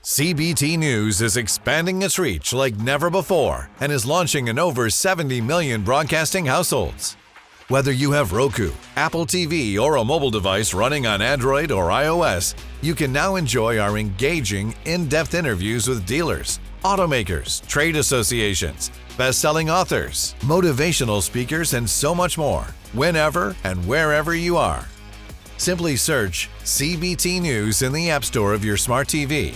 CBT News is expanding its reach like never before and is launching in over 70 million broadcasting households. Whether you have Roku, Apple TV, or a mobile device running on Android or iOS, you can now enjoy our engaging, in-depth interviews with dealers, automakers, trade associations, best-selling authors, motivational speakers, and so much more, whenever and wherever you are. Simply search CBT News in the App Store of your smart TV.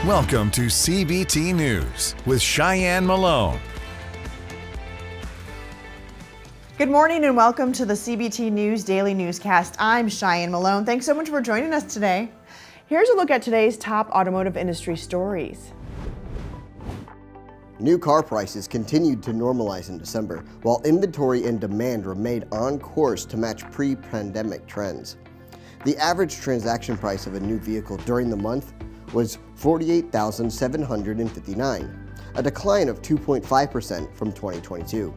Welcome to CBT News with Shyann Malone. Good morning and welcome to the CBT News Daily Newscast. I'm Shyann Malone. Thanks so much for joining us today. Here's a look at today's top automotive industry stories. New car prices continued to normalize in December, while inventory and demand remained on course to match pre-pandemic trends. The average transaction price of a new vehicle during the month was $48,759, a decline of 2.5% from 2022.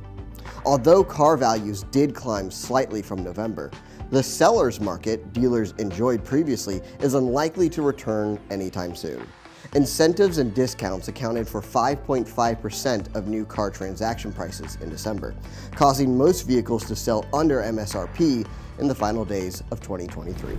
Although car values did climb slightly from November, the seller's market dealers enjoyed previously is unlikely to return anytime soon. Incentives and discounts accounted for 5.5% of new car transaction prices in December, causing most vehicles to sell under MSRP in the final days of 2023.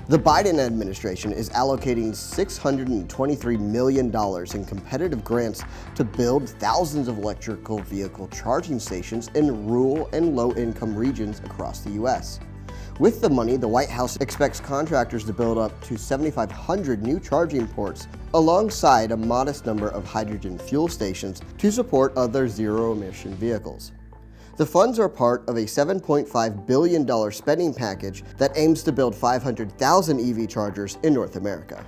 The Biden administration is allocating $623 million in competitive grants to build thousands of electrical vehicle charging stations in rural and low-income regions across the U.S. With the money, the White House expects contractors to build up to 7,500 new charging ports alongside a modest number of hydrogen fuel stations to support other zero-emission vehicles. The funds are part of a $7.5 billion spending package that aims to build 500,000 EV chargers in North America.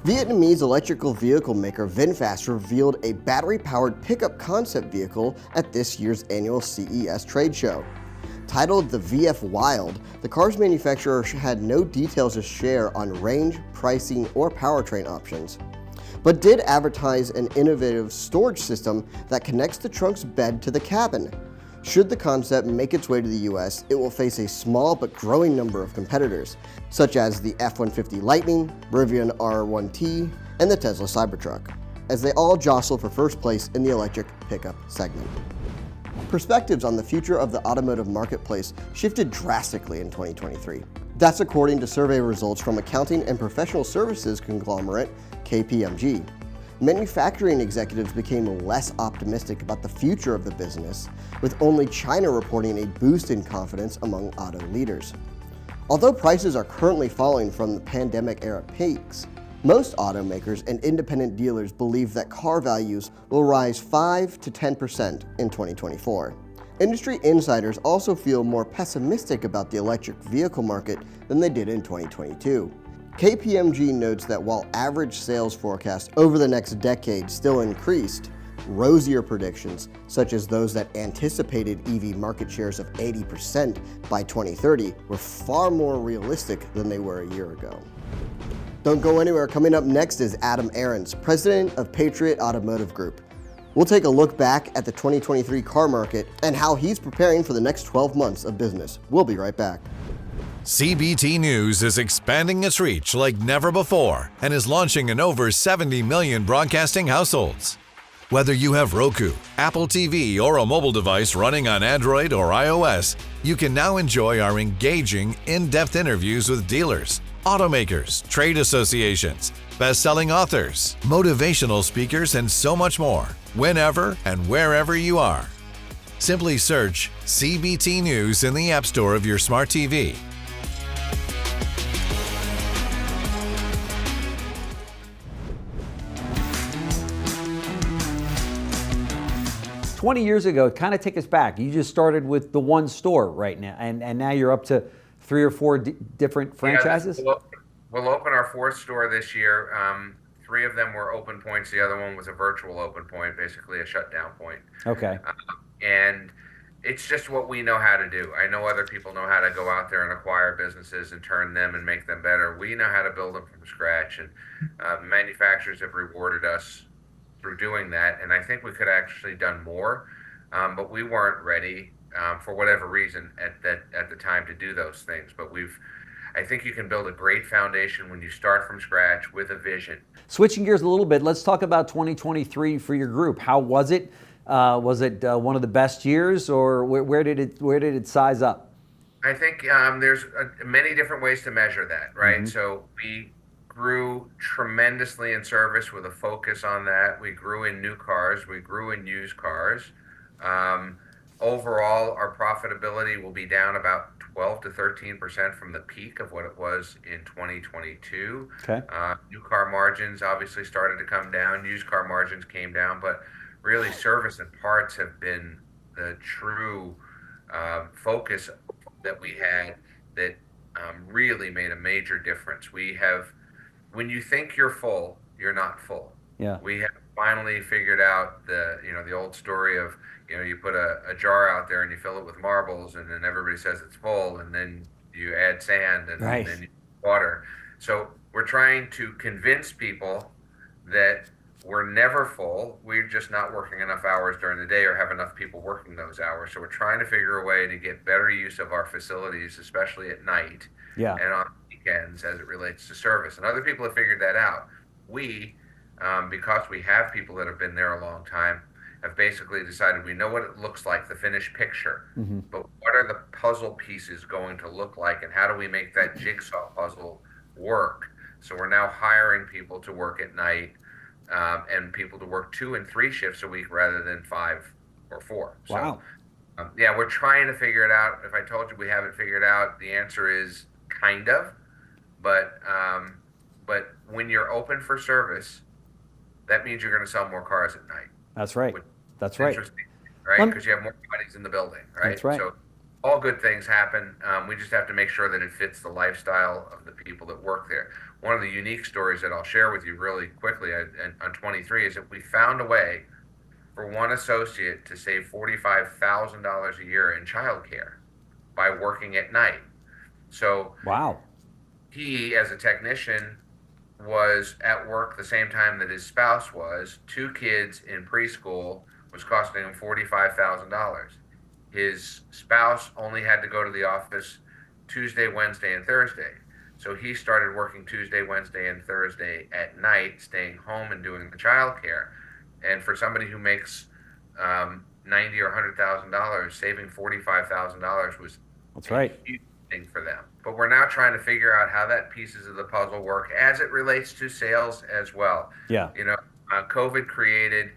Vietnamese electrical vehicle maker VinFast revealed a battery-powered pickup concept vehicle at this year's annual CES trade show. Titled the VF Wild, the car's manufacturer had no details to share on range, pricing, or powertrain options, but did advertise an innovative storage system that connects the trunk's bed to the cabin. Should the concept make its way to the US, it will face a small but growing number of competitors, such as the F-150 Lightning, Rivian R1T, and the Tesla Cybertruck, as they all jostle for first place in the electric pickup segment. Perspectives on the future of the automotive marketplace shifted drastically in 2023. That's according to survey results from accounting and professional services conglomerate KPMG. Manufacturing executives became less optimistic about the future of the business, with only China reporting a boost in confidence among auto leaders. Although prices are currently falling from the pandemic-era peaks, most automakers and independent dealers believe that car values will rise 5 to 10% in 2024. Industry insiders also feel more pessimistic about the electric vehicle market than they did in 2022. KPMG notes that while average sales forecasts over the next decade still increased, rosier predictions, such as those that anticipated EV market shares of 80% by 2030, were far more realistic than they were a year ago. Don't go anywhere. Coming up next is Adam Aarons, president of Patriot Automotive Group. We'll take a look back at the 2023 car market and how he's preparing for the next 12 months of business. We'll be right back. CBT News is expanding its reach like never before and is launching in over 70 million broadcasting households. Whether you have Roku, Apple TV, or a mobile device running on Android or iOS, you can now enjoy our engaging, in-depth interviews with dealers, automakers, trade associations, best-selling authors, motivational speakers, and so much more, whenever and wherever you are. Simply search CBT News in the App Store of your smart TV. "20 years ago, kind of take us back. You just started with the one store right now, and now you're up to 3 or 4 different franchises? Yeah, we'll open our 4th store this year. 3 of them were open points. The other one was a virtual open point, basically a shutdown point. Okay. And it's just what we know how to do. I know other people know how to go out there and acquire businesses and turn them and make them better. We know how to build them from scratch, and manufacturers have rewarded us through doing that. And I think we could have actually done more, but we weren't ready for whatever reason at the time to do those things. But I think you can build a great foundation when you start from scratch with a vision. Switching gears a little bit, let's talk about 2023 for your group. How was it? Was it one of the best years, or where did it size up? I think there's many different ways to measure that, right? Mm-hmm. So we grew tremendously in service with a focus on that. We grew in new cars. We grew in used cars. Overall, our profitability will be down about 12 to 13% from the peak of what it was in 2022. Okay. New car margins obviously started to come down. Used car margins came down, but really service and parts have been the true focus that we had that really made a major difference. When you think you're full, you're not full. Yeah. We have finally figured out the old story of, you put a jar out there and you fill it with marbles, and then everybody says it's full, and then you add sand and Right. then water. So we're trying to convince people that we're never full. We're just not working enough hours during the day or have enough people working those hours. So we're trying to figure a way to get better use of our facilities, especially at night and on weekends as it relates to service. And other people have figured that out. We, because we have people that have been there a long time, have basically decided we know what it looks like, the finished picture, Mm-hmm. but what are the puzzle pieces going to look like, and how do we make that jigsaw puzzle work? So we're now hiring people to work at night, and people to work 2 and 3 shifts a week rather than 5 or 4. Wow. So, we're trying to figure it out. If I told you we haven't figured out, the answer is kind of. But when you're open for service, that means you're going to sell more cars at night. That's right. That's right. Interesting, right? Because you have more bodies in the building, right? That's right. So all good things happen. We just have to make sure that it fits the lifestyle of the people that work there. One of the unique stories that I'll share with you really quickly on 23 is that we found a way for one associate to save $45,000 a year in childcare by working at night. So Wow. he, as a technician, was at work the same time that his spouse was. 2 kids in preschool was costing him $45,000. His spouse only had to go to the office Tuesday, Wednesday, and Thursday. So he started working Tuesday, Wednesday, and Thursday at night, staying home and doing the childcare. And for somebody who makes $90,000 or $100,000, saving $45,000 was That's right. a huge thing for them. But we're now trying to figure out how that pieces of the puzzle work as it relates to sales as well. Yeah. COVID created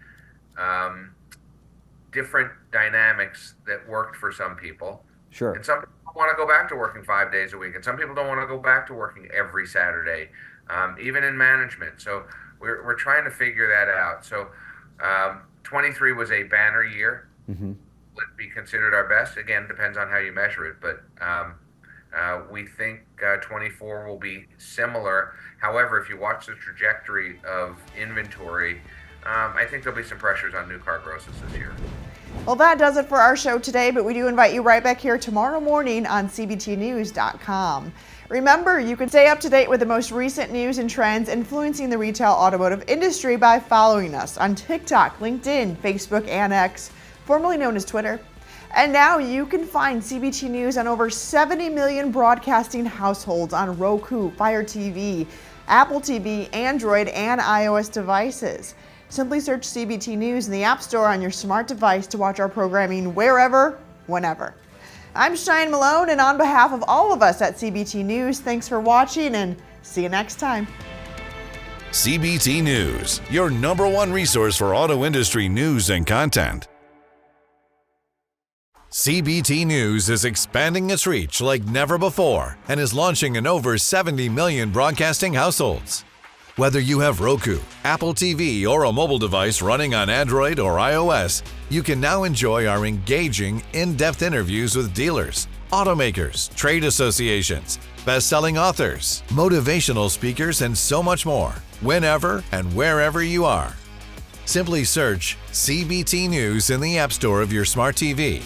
different dynamics that worked for some people. Sure. And some people want to go back to working 5 days a week, and some people don't want to go back to working every Saturday, even in management. So we're trying to figure that out. So 23 was a banner year. Mm-hmm. Would be considered our best. Again, depends on how you measure it, but we think 24 will be similar. However, if you watch the trajectory of inventory, I think there'll be some pressures on new car grosses this year. Well, that does it for our show today, but we do invite you right back here tomorrow morning on CBTnews.com. Remember, you can stay up to date with the most recent news and trends influencing the retail automotive industry by following us on TikTok, LinkedIn, Facebook, and X, formerly known as Twitter. And now you can find CBT News on over 70 million broadcasting households on Roku, Fire TV, Apple TV, Android, and iOS devices. Simply search CBT News in the App Store on your smart device to watch our programming wherever, whenever. I'm Shyann Malone, and on behalf of all of us at CBT News, thanks for watching and see you next time. CBT News, your #1 resource for auto industry news and content. CBT News is expanding its reach like never before and is launching in over 70 million broadcasting households. Whether you have Roku, Apple TV, or a mobile device running on Android or iOS, you can now enjoy our engaging, in-depth interviews with dealers, automakers, trade associations, best-selling authors, motivational speakers, and so much more, whenever and wherever you are. Simply search CBT News in the App Store of your smart TV